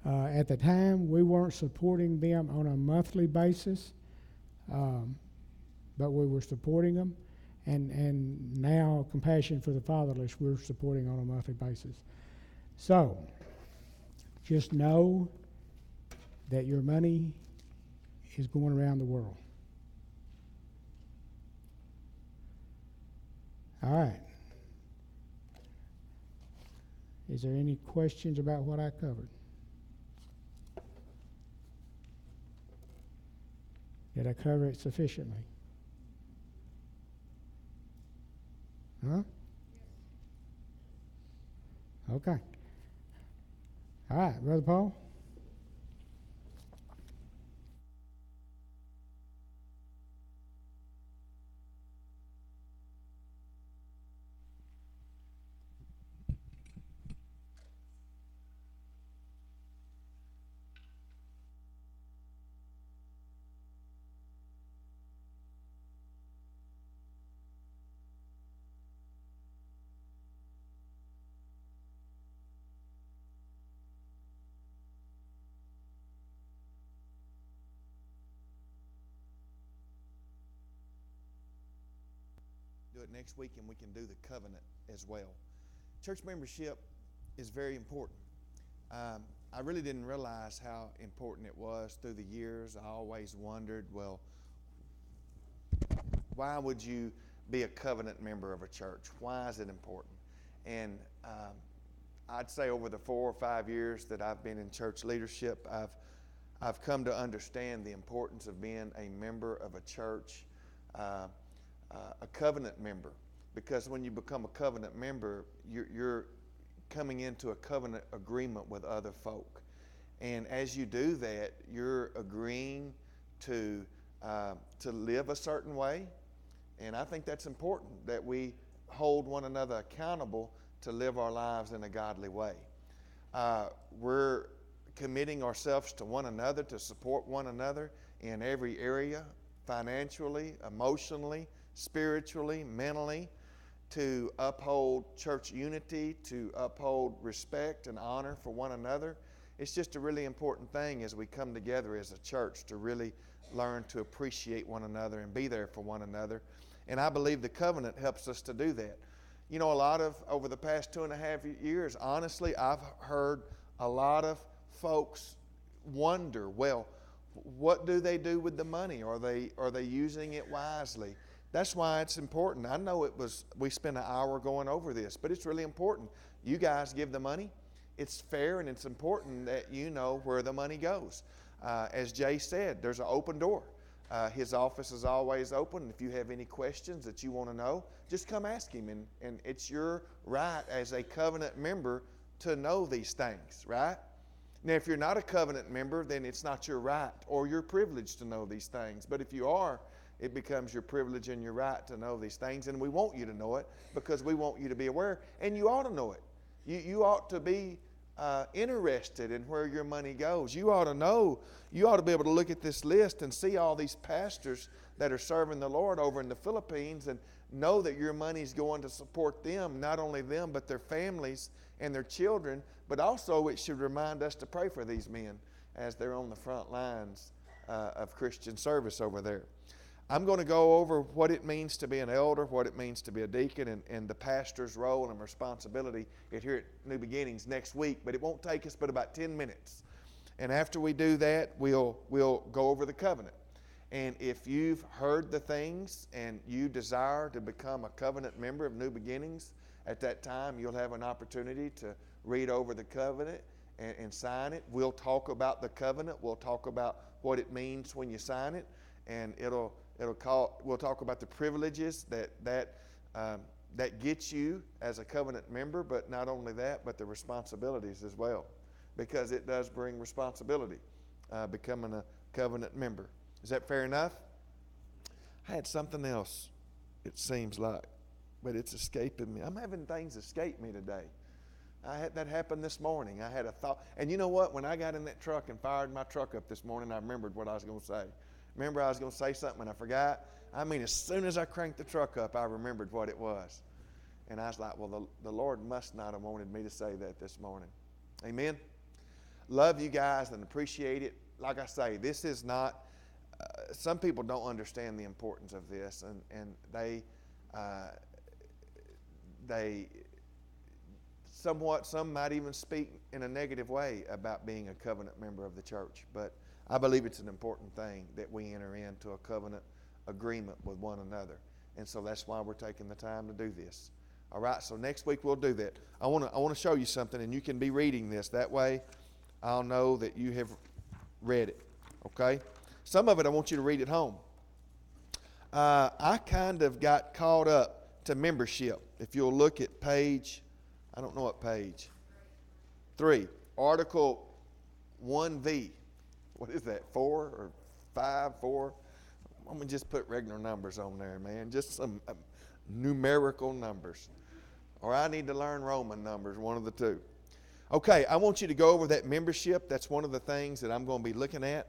at the time, we weren't supporting them on a monthly basis, but we were supporting them. and now Compassion for the Fatherless we're supporting on a monthly basis. So, just know that your money is going around the world. All right. Is there any questions about what I covered? Did I cover it sufficiently? Huh? Okay. All right, Brother Paul. Do it next week, and we can do the covenant as well. Church membership is very important. I really didn't realize how important it was through the years. I always wondered, well, why would you be a covenant member of a church? Why is it important? And I'd say over the 4 or 5 years that I've been in church leadership, I've come to understand the importance of being a member of a church, a covenant member. Because when you become a covenant member, you're coming into a covenant agreement with other folk. And as you do that, you're agreeing to live a certain way. And I think that's important, that we hold one another accountable to live our lives in a godly way. We're committing ourselves to one another, to support one another in every area, financially, emotionally, spiritually, mentally, to uphold church unity, to uphold respect and honor for one another. It's just a really important thing as we come together as a church to really learn to appreciate one another and be there for one another. And I believe the covenant helps us to do that. You know, over the past 2.5 years, honestly, I've heard a lot of folks wonder, well, what do they do with the money? Are they using it wisely? That's why it's important. I know we spent an hour going over this, but it's really important. You guys give the money. It's fair and it's important that you know where the money goes. As Jay said, there's an open door. His office is always open. If you have any questions that you want to know, just come ask him. And it's your right as a covenant member to know these things, right? Now, if you're not a covenant member, then it's not your right or your privilege to know these things. But if you are, it becomes your privilege and your right to know these things. And we want you to know it because we want you to be aware. And you ought to know it. You ought to be interested in where your money goes. You ought to know. You ought to be able to look at this list and see all these pastors that are serving the Lord over in the Philippines and know that your money is going to support them, not only them, but their families and their children. But also it should remind us to pray for these men as they're on the front lines of Christian service over there. I'm going to go over what it means to be an elder, what it means to be a deacon, and the pastor's role and responsibility here at New Beginnings next week, but it won't take us but about 10 minutes. And after we do that, we'll go over the covenant. And if you've heard the things and you desire to become a covenant member of New Beginnings, at that time you'll have an opportunity to read over the covenant and sign it. We'll talk about the covenant. We'll talk about what it means when you sign it, and we'll talk about the privileges that gets you as a covenant member, but not only that, but the responsibilities as well, because it does bring responsibility, becoming a covenant member. Is that fair enough? I had something else, it seems like, but it's escaping me. I'm having things escape me today. That happened this morning. I had a thought. And you know what? When I got in that truck and fired my truck up this morning, I remembered what I was going to say. Remember, I was going to say something and I forgot? I mean, as soon as I cranked the truck up, I remembered what it was. And I was like, well, the Lord must not have wanted me to say that this morning. Amen? Love you guys and appreciate it. Like I say, this is not, some people don't understand the importance of this, and they They some might even speak in a negative way about being a covenant member of the church. But I believe it's an important thing that we enter into a covenant agreement with one another. And so that's why we're taking the time to do this. All right, so next week we'll do that. I want to show you something, and you can be reading this. That way I'll know that you have read it. Okay? Some of it I want you to read at home. I kind of got caught up to membership. If you'll look at page, I don't know what page, 3, Article 1V. What is that, 4 or 5, 4? I'm going to just put regular numbers on there, man. Just some numerical numbers. Or I need to learn Roman numbers, one of the two. Okay, I want you to go over that membership. That's one of the things that I'm going to be looking at.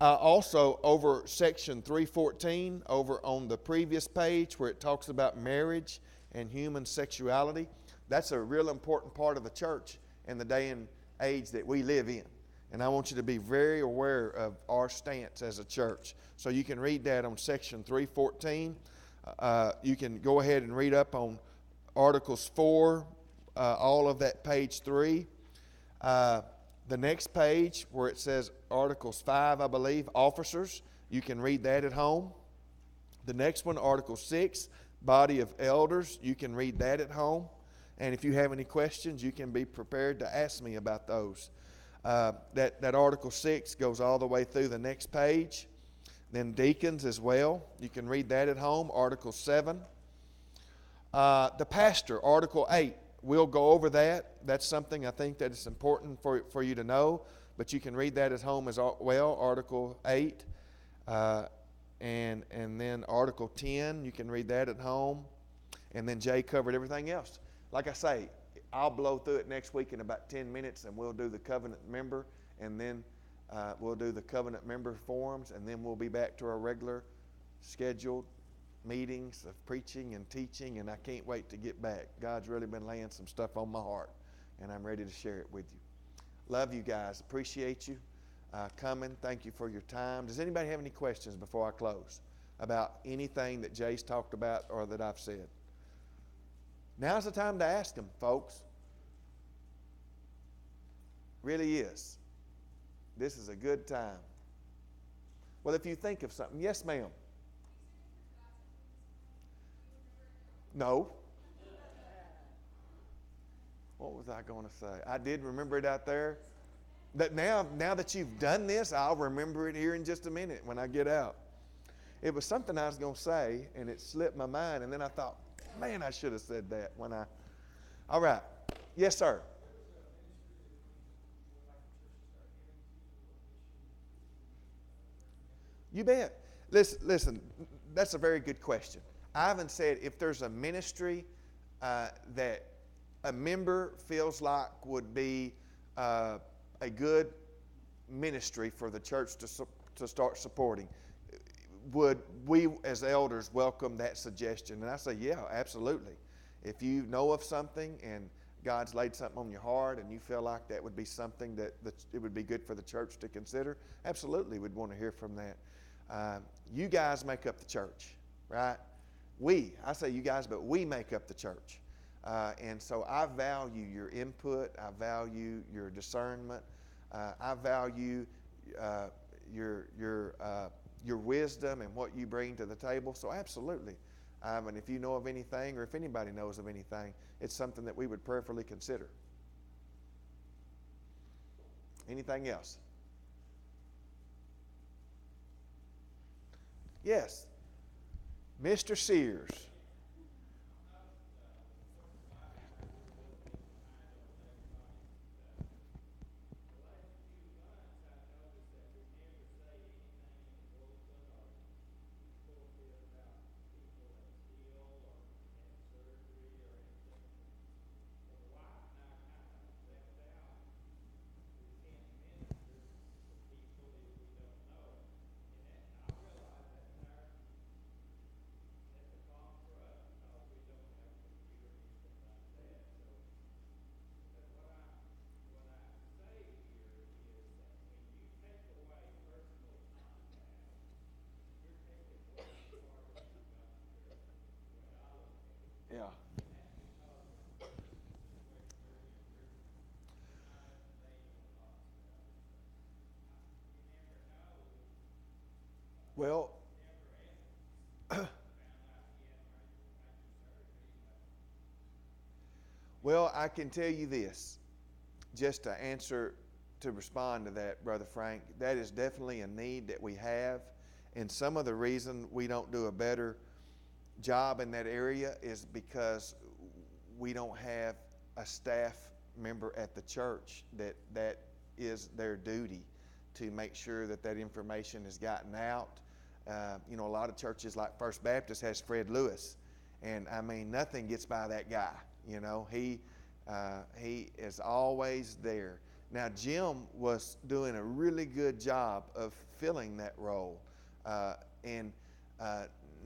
Also, over section 314, over on the previous page where it talks about marriage and human sexuality, that's a real important part of the church in the day and age that we live in. And I want you to be very aware of our stance as a church. So you can read that on section 314. You can go ahead and read up on Articles 4, all of that page 3. The next page where it says Articles 5, I believe, officers, you can read that at home. The next one, Article 6, body of elders, you can read that at home. And if you have any questions, you can be prepared to ask me about those. That Article 6 goes all the way through the next page. Then deacons as well. You can read that at home, Article 7. The pastor, Article 8. We'll go over that. That's something I think that is important for you to know. But you can read that at home as well, Article 8. And then Article 10, you can read that at home. And then Jay covered everything else. Like I say, I'll blow through it next week in about 10 minutes, and we'll do the covenant member, and then we'll do the covenant member forms, and then we'll be back to our regular scheduled meetings of preaching and teaching, and I can't wait to get back. God's really been laying some stuff on my heart, and I'm ready to share it with you. Love you guys. Appreciate you coming. Thank you for your time. Does anybody have any questions before I close about anything that Jay's talked about or that I've said? Now's the time to ask them, folks. Really is. This is a good time. Well, if you think of something. Yes, ma'am. No. What was I going to say? I did remember it out there. That now that you've done this, I'll remember it here in just a minute when I get out. It was something I was going to say, and it slipped my mind, and then I thought, man, I should have said that when I... All right. Yes, sir. You bet. Listen, that's a very good question. Ivan said if there's a ministry that a member feels like would be a good ministry for the church to start supporting, would we as elders welcome that suggestion? And I say, yeah, absolutely. If you know of something and God's laid something on your heart and you feel like that would be something that it would be good for the church to consider, absolutely we'd want to hear from that. You guys make up the church, right? I say you guys, but we make up the church. And so I value your input. I value your discernment. I value your wisdom and what you bring to the table. So absolutely. And if you know of anything or if anybody knows of anything, it's something that we would prayerfully consider. Anything else? Yes. Mr. Sears. Well, well, I can tell you this, just to answer, to respond to that, Brother Frank, that is definitely a need that we have. And some of the reason we don't do a better job in that area is because we don't have a staff member at the church that is their duty to make sure that that information is gotten out. You know, a lot of churches like First Baptist has Fred Lewis, and I mean, nothing gets by that guy. You know, he is always there. Now, Jim was doing a really good job of filling that role, and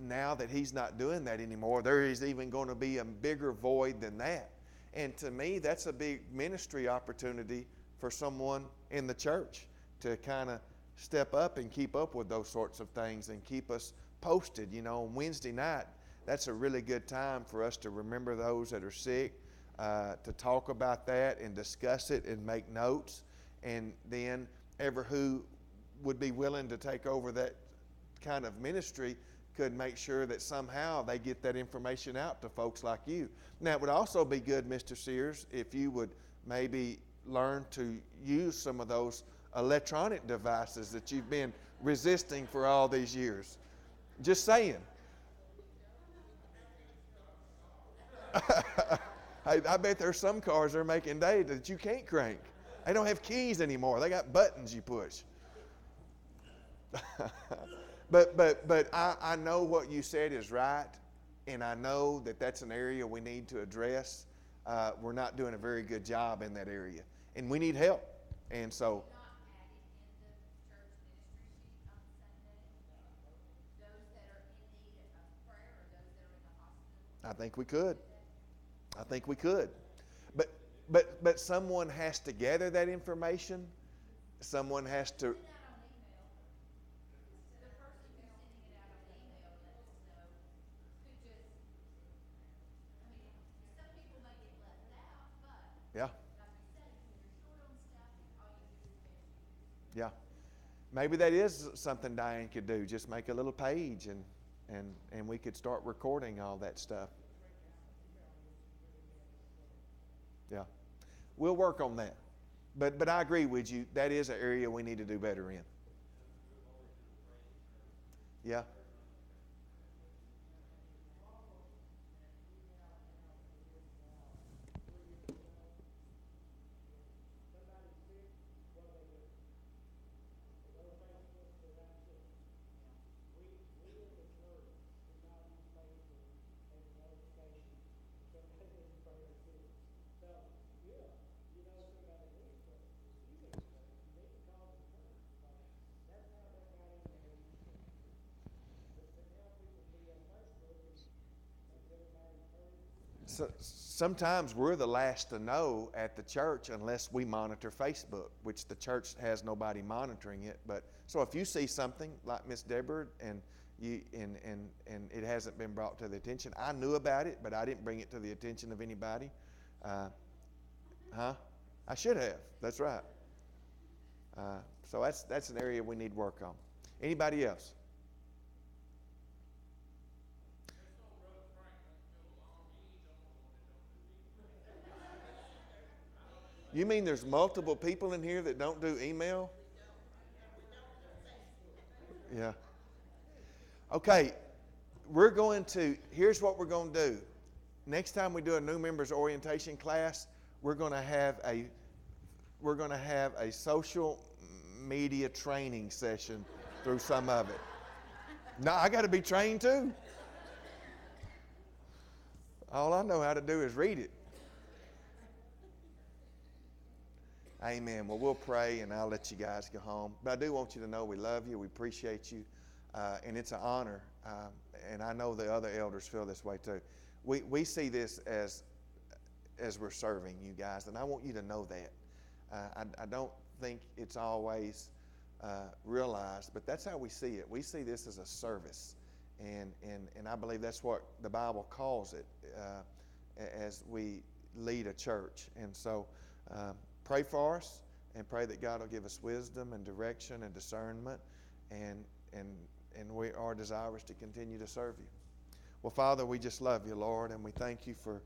now that he's not doing that anymore, there is even going to be a bigger void than that. And to me, that's a big ministry opportunity for someone in the church to kind of step up and keep up with those sorts of things and keep us posted. You know, on Wednesday night, that's a really good time for us to remember those that are sick, to talk about that and discuss it and make notes. And then ever who would be willing to take over that kind of ministry could make sure that somehow they get that information out to folks like you. Now, it would also be good, Mr. Sears, if you would maybe learn to use some of those electronic devices that you've been resisting for all these years. Just saying. I bet there's some cars they're making today that you can't crank. They don't have keys anymore. They got buttons you push. But I know what you said is right, and I know that that's an area we need to address. We're not doing a very good job in that area, and we need help. And so, I think we could. I think we could. But someone has to gather that information. Someone has to. Yeah. Yeah. Maybe that is something Diane could do. Just make a little page and we could start recording all that stuff. Yeah. We'll work on that. But I agree with you. That is an area we need to do better in. Yeah. So, sometimes we're the last to know at the church unless we monitor Facebook, which the church has nobody monitoring it. But so if you see something like Miss Deborah and it hasn't been brought to the attention, I knew about it, but I didn't bring it to the attention of anybody. I should have. That's right. So that's an area we need work on. Anybody else? You mean there's multiple people in here that don't do email? Yeah. Okay, here's what we're going to do. Next time we do a new members orientation class, we're going to have a social media training session through some of it. Now, I got to be trained too. All I know how to do is read it. Amen. Well, we'll pray, and I'll let you guys go home. But I do want you to know we love you, we appreciate you, and it's an honor. And I know the other elders feel this way too. We see this as we're serving you guys, and I want you to know that. I don't think it's always realized, but that's how we see it. We see this as a service, and I believe that's what the Bible calls it as we lead a church. And so pray for us, and pray that God will give us wisdom and direction and discernment, and and we are desirous to continue to serve you. Well, Father, we just love you, Lord, and we thank you for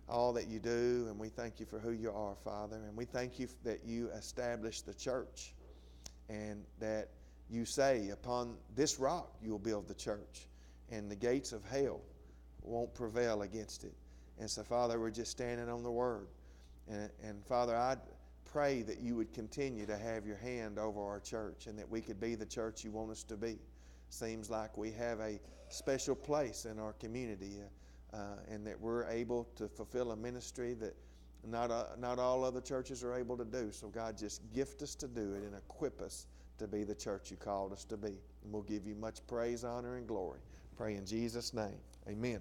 all that you do, and we thank you for who you are, Father, and we thank you that you established the church, and that you say, upon this rock you will build the church, and the gates of hell won't prevail against it. And so, Father, we're just standing on the word. And Father, I pray that you would continue to have your hand over our church, and that we could be the church you want us to be. Seems like we have a special place in our community, and that we're able to fulfill a ministry that not all other churches are able to do. So God, just gift us to do it and equip us to be the church you called us to be. And we'll give you much praise, honor, and glory. Pray in Jesus' name. Amen.